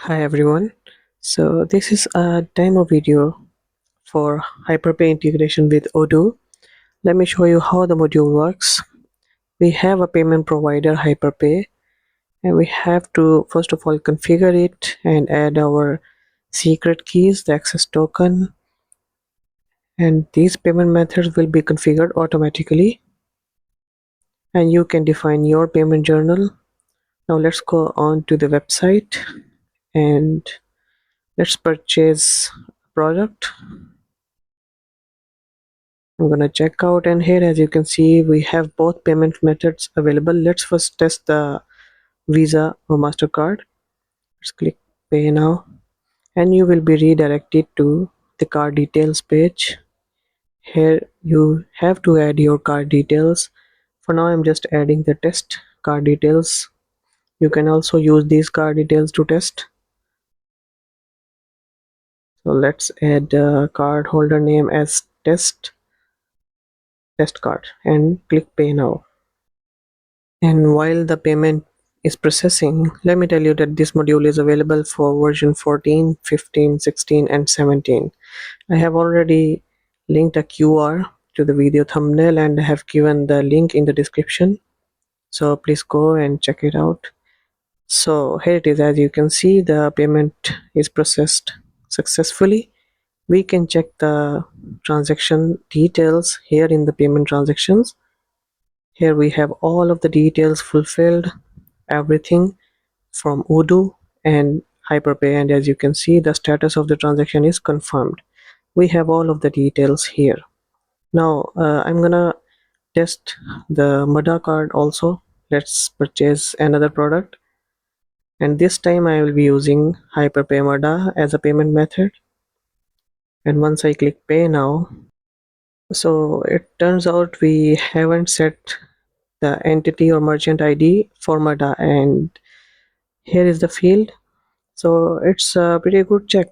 Hi everyone. So this is a demo video for Hyperpay integration with Odoo. Let me show you how the module works. We have a payment provider Hyperpay and we have to first of all configure it and add our secret keys, the access token, and these payment methods will be configured automatically and you can define your payment journal. Now let's go on to the website and let's purchase a product. I'm gonna check out, and here as you can see we have both payment methods available. Let's first test the Visa or MasterCard. Let's click pay now and you will be redirected to the card details page. Here you have to add your card details. For now I'm just adding the test card details. You can also use these card details to test. So let's add card holder name as test card and click pay now. And while the payment is processing, let me tell you that this module is available for version 14, 15, 16 and 17. I have already linked a QR to the video thumbnail and I have given the link in the description. So please go and check it out. So here it is. As you can see, the payment is processed successfully. We can check the transaction details here in the payment transactions. Here we have all of the details fulfilled, everything from Odoo and Hyperpay, and as you can see the status of the transaction is confirmed. We have all of the details here. Now I'm gonna test the MADA card also. Let's purchase another product and this time I will be using Hyperpay MADA as a payment method. And once I click pay now, so it turns out we haven't set the entity or merchant ID for MADA, and here is the field. So it's a pretty good check.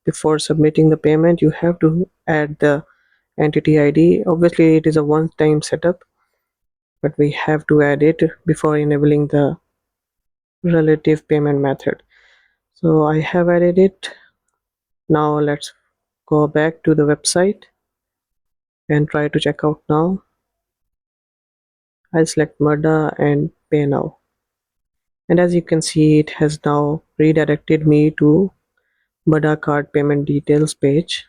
Before submitting the payment you have to add the entity ID. Obviously it is a one-time setup, but we have to add it before enabling the relative payment method. So I have added it. Now let's go back to the website and try to check out now. I'll select MADA and pay now, and as you can see it has now redirected me to MADA card payment details page.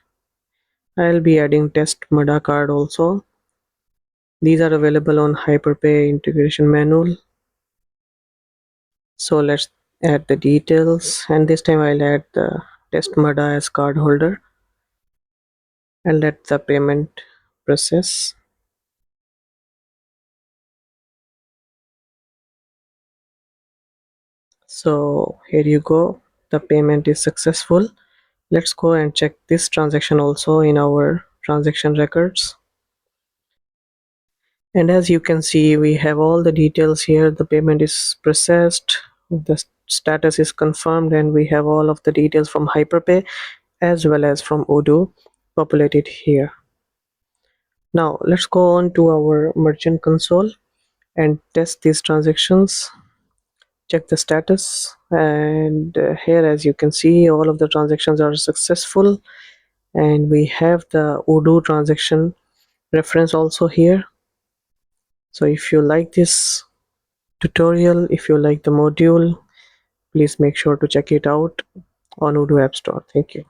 I'll be adding test MADA card also. These are available on Hyperpay Integration Manual. So let's add the details, and this time I'll add the test MADA as card holder and let the payment process. So here you go, the payment is successful. Let's go and check this transaction also in our transaction records. And as you can see we have all the details here. The payment is processed, the status is confirmed, and we have all of the details from Hyperpay as well as from Odoo populated here. Now let's go on to our merchant console and test these transactions, check the status, and here as you can see all of the transactions are successful, and we have the Odoo transaction reference also here. So if you like this tutorial, if you like the module, please make sure to check it out on Odoo App Store. Thank you.